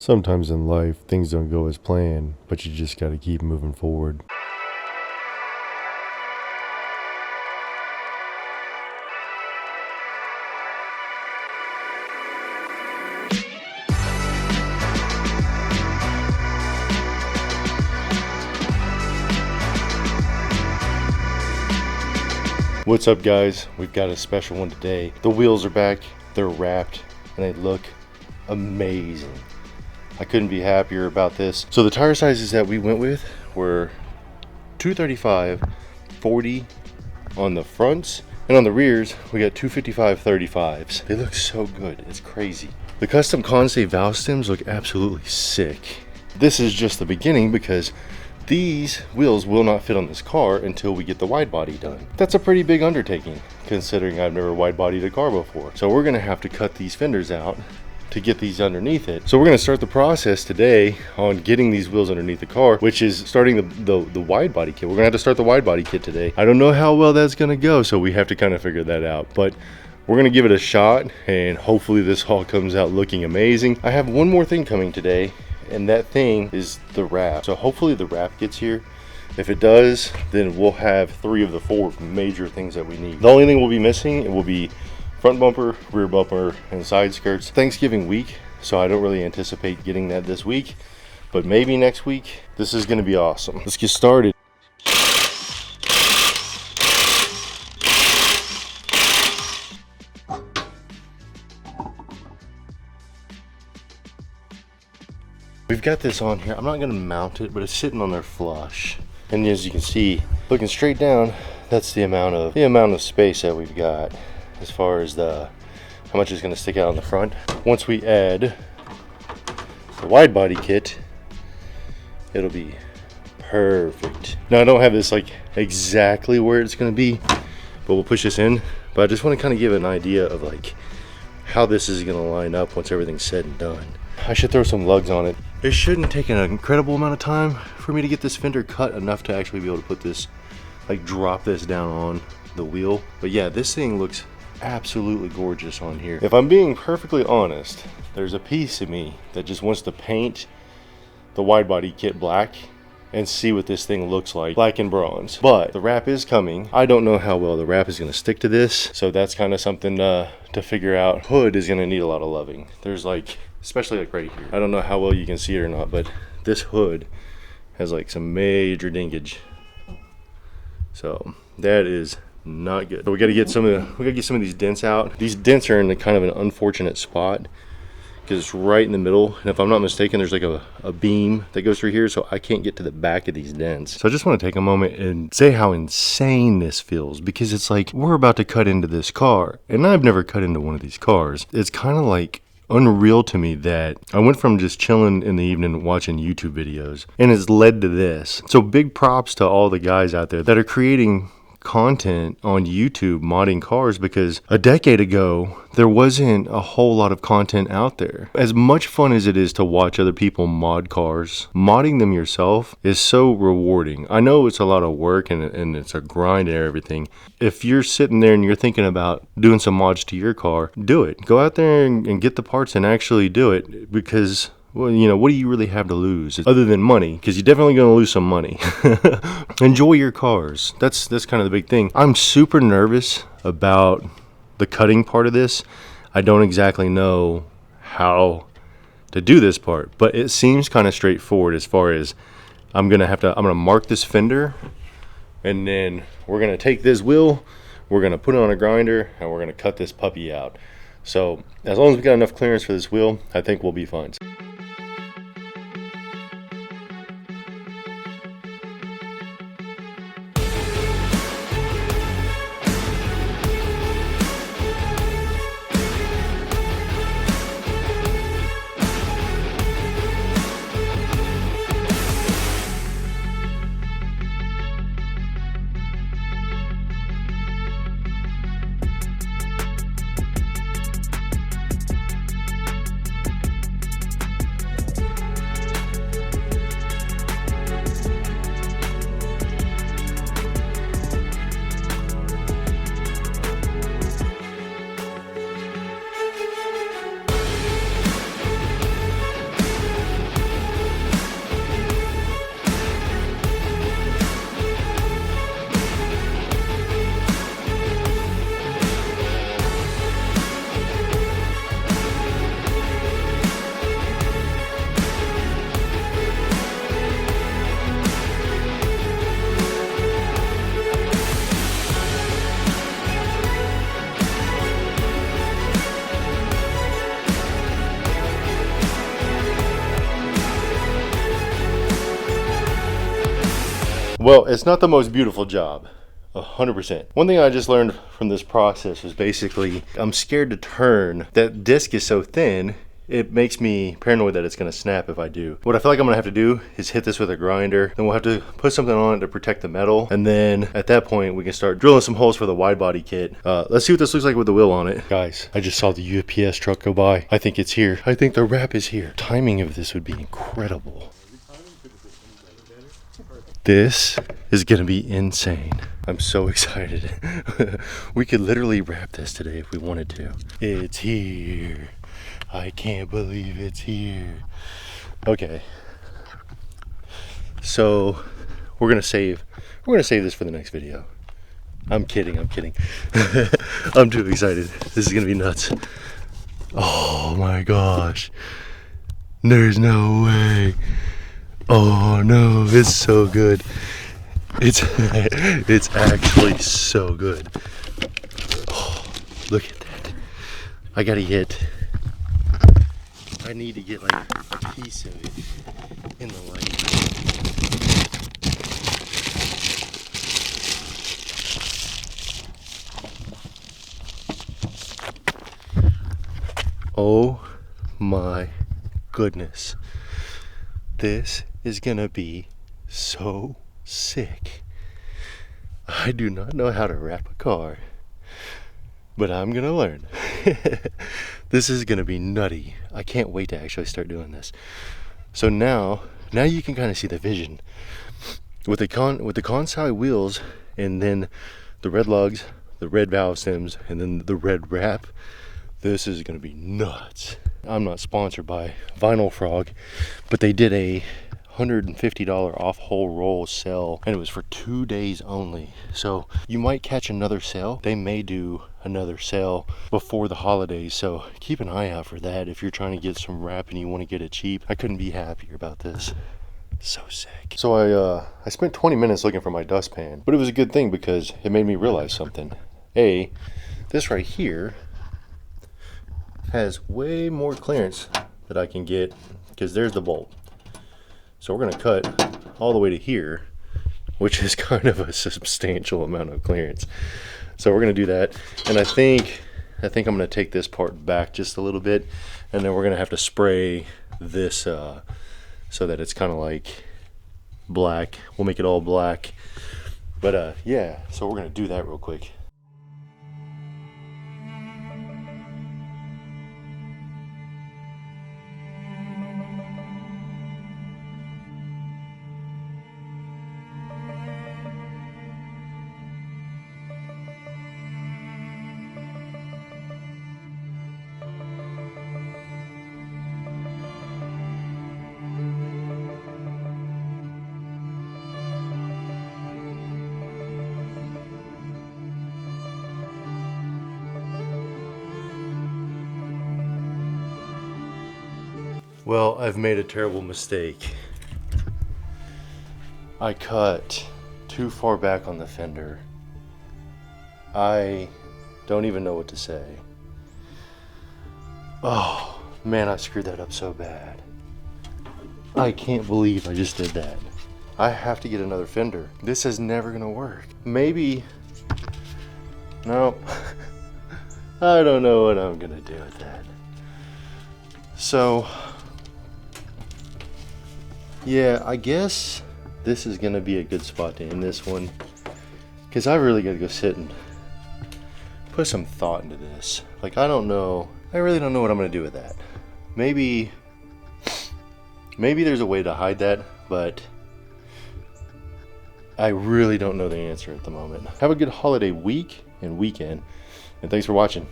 Sometimes in life, things don't go as planned, but you just gotta keep moving forward. What's up, guys? We've got a special one today. The wheels are back, they're wrapped, and they look amazing. I couldn't be happier about this. So the tire sizes that we went with were 235, 40 on the fronts, and on the rears we got 255 35s. They look so good, it's crazy. The custom Consay valve stems look absolutely sick. This is just the beginning because these wheels will not fit on this car until we get the wide body done. That's a pretty big undertaking considering I've never wide bodied a car before. So we're gonna have to cut these fenders out to get these underneath it. So we're gonna start the process today on getting these wheels underneath the car, which is starting the wide body kit. We're gonna have to start the wide body kit today. I don't know how well that's gonna go, so we have to kind of figure that out. But we're gonna give it a shot and hopefully this haul comes out looking amazing. I have one more thing coming today, and that thing is the wrap. So hopefully the wrap gets here. If it does, then we'll have 3 of the 4 major things that we need. The only thing we'll be missing, it will be front bumper, rear bumper, and side skirts. Thanksgiving week, so I don't really anticipate getting that this week, but maybe next week. This is gonna be awesome. Let's get started. We've got this on here. I'm not gonna mount it, but it's sitting on there flush. And as you can see, looking straight down, that's the amount of space that we've got as far as how much is gonna stick out on the front. Once we add the wide body kit, it'll be perfect. Now I don't have this like exactly where it's gonna be, but we'll push this in. But I just wanna kind of give an idea of like how this is gonna line up once everything's said and done. I should throw some lugs on it. It shouldn't take an incredible amount of time for me to get this fender cut enough to actually be able to put this, like drop this down on the wheel. But yeah, this thing looks absolutely gorgeous on here. If I'm being perfectly honest, there's a piece of me that just wants to paint the wide body kit black and see what this thing looks like, black and bronze. But the wrap is coming. I don't know how well the wrap is gonna stick to this, so that's kind of something to figure out. Hood is gonna need a lot of loving. There's like, especially like right here, I don't know how well you can see it or not, but this hood has like some major dingage, so that is not good. So we gotta get some of these dents out. These dents are in kind of an unfortunate spot because it's right in the middle, and if I'm not mistaken, there's like a beam that goes through here, so I can't get to the back of these dents. So I just want to take a moment and say how insane this feels, because it's like we're about to cut into this car, and I've never cut into one of these cars. It's kind of like unreal to me that I went from just chilling in the evening watching YouTube videos, and it's led to this. So big props to all the guys out there that are creating content on YouTube modding cars, because a decade ago there wasn't a whole lot of content out there. As much fun as it is to watch other people mod cars, modding them yourself is so rewarding. I know it's a lot of work and it's a grind and everything. If you're sitting there and you're thinking about doing some mods to your car, do it. Go out there and get the parts and actually do it, because, well, you know, what do you really have to lose other than money? Because you're definitely going to lose some money. Enjoy your cars. That's kind of the big thing. I'm super nervous about the cutting part of this. I don't exactly know how to do this part, but it seems kind of straightforward as far as I'm going to mark this fender, and then we're going to take this wheel, we're going to put it on a grinder, and we're going to cut this puppy out. So as long as we got enough clearance for this wheel, I think we'll be fine. Well, it's not the most beautiful job. 100%. One thing I just learned from this process was basically I'm scared to turn. That disc is so thin, it makes me paranoid that it's going to snap if I do. What I feel like I'm going to have to do is hit this with a grinder. Then we'll have to put something on it to protect the metal. And then at that point, we can start drilling some holes for the wide body kit. Let's see what this looks like with the wheel on it. Guys, I just saw the UPS truck go by. I think it's here. I think the wrap is here. Timing of this would be incredible. This is gonna be insane. I'm so excited. We could literally wrap this today if we wanted to. It's here. I can't believe it's here. Okay. So we're gonna save this for the next video. I'm kidding. I'm too excited. This is gonna be nuts. Oh my gosh. There's no way. Oh no, it's so good. It's actually so good. Oh, look at that. I gotta get, I need to get like a piece of it in the light. Oh my goodness. This is gonna be so sick. I do not know how to wrap a car, but I'm gonna learn. This is gonna be nutty. I can't wait to actually start doing this. So now you can kind of see the vision with the console wheels, and then the red lugs, the red valve stems, and then the red wrap. This is gonna be nuts. I'm not sponsored by Vinyl Frog, but they did a $150 off whole roll sale, and it was for 2 days only. So you might catch another sale. They may do another sale before the holidays, so keep an eye out for that if you're trying to get some wrap and you want to get it cheap. I couldn't be happier about this. So sick. So I spent 20 minutes looking for my dustpan, but it was a good thing because it made me realize something. This right here has way more clearance that I can get, because there's the bolt. So we're going to cut all the way to here, which is kind of a substantial amount of clearance. So we're going to do that, and I think I'm going to take this part back just a little bit, and then we're going to have to spray this so that it's kind of like black. We'll make it all black. But yeah, so we're going to do that real quick. Well, I've made a terrible mistake. I cut too far back on the fender. I don't even know what to say. Oh, man, I screwed that up so bad. I can't believe I just did that. I have to get another fender. This is never gonna work. Maybe, no. I don't know what I'm gonna do with that. So, yeah, I guess this is gonna be a good spot to end this one, because I really gotta go sit and put some thought into this. Like, I really don't know what I'm gonna do with that. Maybe there's a way to hide that, but I really don't know the answer at the moment. Have a good holiday week and weekend, and thanks for watching.